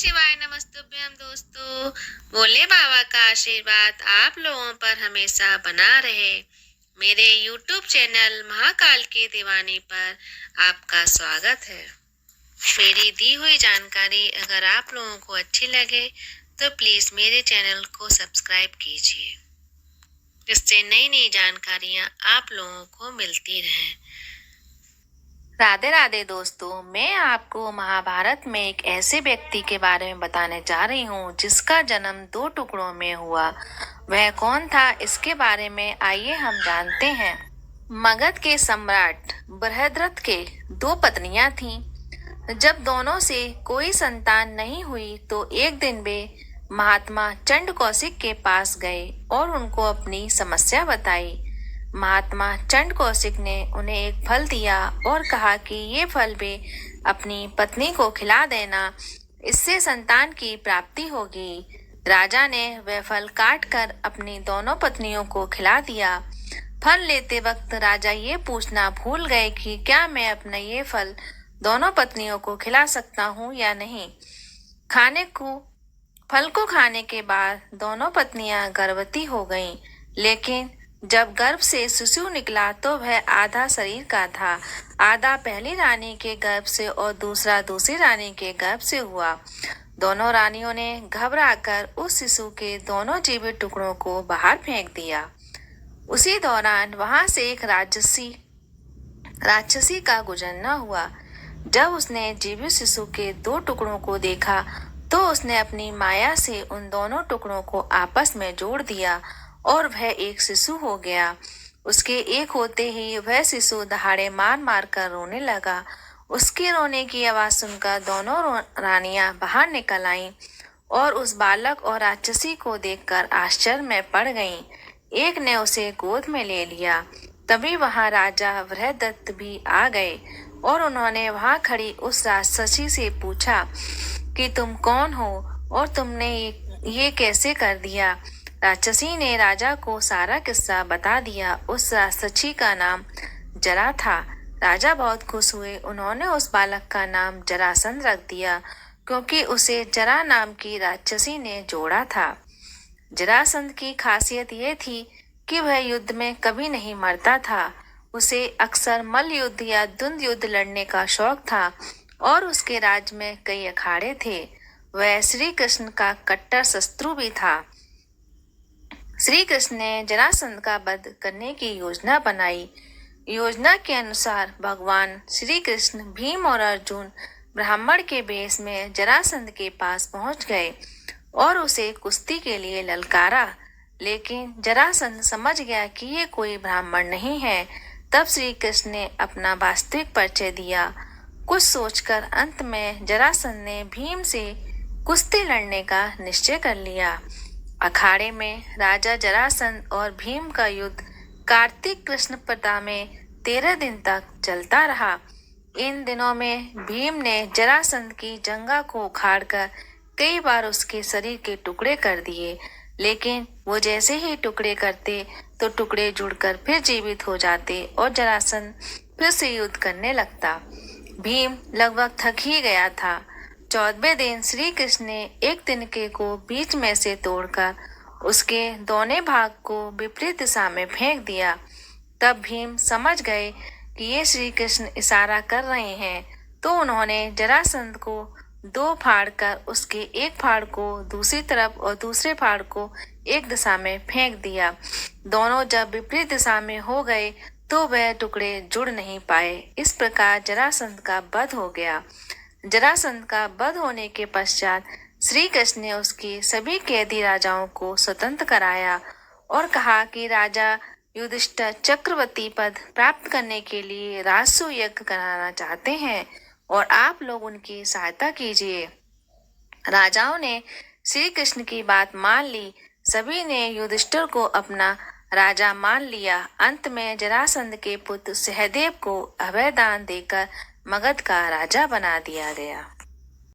शिवाय नमस्तुभ्यम दोस्तों। भोले बाबा का आशीर्वाद आप लोगों पर हमेशा बना रहे। मेरे YouTube चैनल महाकाल की दीवानी पर आपका स्वागत है। मेरी दी हुई जानकारी अगर आप लोगों को अच्छी लगे तो प्लीज मेरे चैनल को सब्सक्राइब कीजिए, जिससे नई नई जानकारियां आप लोगों को मिलती रहें। राधे राधे दोस्तों, मैं आपको महाभारत में एक ऐसे व्यक्ति के बारे में बताने जा रही हूँ जिसका जन्म 2 टुकड़ों में हुआ। वह कौन था, इसके बारे में आइए हम जानते हैं। मगध के सम्राट बृहद्रथ के 2 पत्नियां थीं। जब दोनों से कोई संतान नहीं हुई तो एक दिन वे महात्मा चंड कौशिक के पास गए और उनको अपनी समस्या बताई। महात्मा चंड कौशिक ने उन्हें एक फल दिया और कहा कि ये फल वे अपनी पत्नी को खिला देना, इससे संतान की प्राप्ति होगी। राजा ने वह फल काट कर अपनी दोनों पत्नियों को खिला दिया। फल लेते वक्त राजा ये पूछना भूल गए कि क्या मैं अपना ये फल दोनों पत्नियों को खिला सकता हूँ या नहीं। फल को खाने के बाद दोनों पत्नियां गर्भवती हो गईं, लेकिन जब गर्भ से शिशु निकला तो वह आधा शरीर का था। आधा पहली रानी के गर्भ से और दूसरा दूसरी रानी के गर्भ से हुआ। दोनों रानियों ने घबराकर उस शिशु के दोनों जीवित टुकड़ों को बाहर फेंक दिया। उसी दौरान वहां से एक राक्षसी का गुजरना हुआ। जब उसने जीवित शिशु के 2 टुकड़ों को देखा तो उसने अपनी माया से उन दोनों टुकड़ों को आपस में जोड़ दिया और वह एक शिशु हो गया। उसके एक होते ही वह शिशु दहाड़े मार मार कर रोने लगा। उसके रोने की आवाज सुनकर दोनों रानियां बाहर निकल आईं और उस बालक और राक्षसी को देखकर आश्चर्य में पड़ गईं। एक ने उसे गोद में ले लिया। तभी वहां राजा बृहद्रथ भी आ गए और उन्होंने वहां खड़ी उस राक्षसी से पूछा कि तुम कौन हो और तुमने ये कैसे कर दिया। राक्षसी ने राजा को सारा किस्सा बता दिया। उस राक्षसी का नाम जरा था। राजा बहुत खुश हुए। उन्होंने उस बालक का नाम जरासंध रख दिया, क्योंकि उसे जरा नाम की राक्षसी ने जोड़ा था। जरासंध की खासियत ये थी कि वह युद्ध में कभी नहीं मरता था। उसे अक्सर मल्ल युद्ध या द्वंद्व युद्ध लड़ने का शौक था और उसके राज्य में कई अखाड़े थे। वह श्री कृष्ण का कट्टर शत्रु भी था। श्री कृष्ण ने जरासंध का वध करने की योजना बनाई। योजना के अनुसार भगवान श्री कृष्ण, भीम और अर्जुन ब्राह्मण के वेश में जरासंध के पास पहुंच गए और उसे कुश्ती के लिए ललकारा, लेकिन जरासंध समझ गया कि ये कोई ब्राह्मण नहीं है। तब श्री कृष्ण ने अपना वास्तविक परिचय दिया। कुछ सोचकर अंत में जरासंध ने भीम से कुश्ती लड़ने का निश्चय कर लिया। अखाड़े में राजा जरासंध और भीम का युद्ध कार्तिक कृष्ण प्रतिपदा में 13 दिन तक चलता रहा। इन दिनों में भीम ने जरासंध की जंघा को उखाड़कर कई बार उसके शरीर के टुकड़े कर दिए, लेकिन वो जैसे ही टुकड़े करते तो टुकड़े जुड़कर फिर जीवित हो जाते और जरासंध फिर से युद्ध करने लगता। भीम लगभग थक ही गया था। 14वें दिन श्री कृष्ण ने एक तिनके को बीच में से तोड़कर उसके दोनों भाग को विपरीत दिशा में फेंक दिया। तब भीम समझ गए कि ये श्री कृष्ण इशारा कर रहे हैं, तो उन्होंने जरासंध को 2 फाड़ कर उसके एक फाड़ को दूसरी तरफ और दूसरे फाड़ को एक दिशा में फेंक दिया। दोनों जब विपरीत दिशा में हो गए तो वह टुकड़े जुड़ नहीं पाए। इस प्रकार जरासंध का वध हो गया। जरासंध का वध होने के पश्चात श्री कृष्ण ने उसके सभी कैदी राजाओं को स्वतंत्र कराया और कहा कि राजा युधिष्ठिर चक्रवर्ती पद प्राप्त करने के लिए राजसूय यज्ञ कराना चाहते हैं और आप लोग उनकी सहायता कीजिए। राजाओं ने श्री कृष्ण की बात मान ली। सभी ने युधिष्ठिर को अपना राजा मान लिया। अंत में जरासंध के पुत्र सहदेव को अभय दान देकर मगध का राजा बना दिया गया।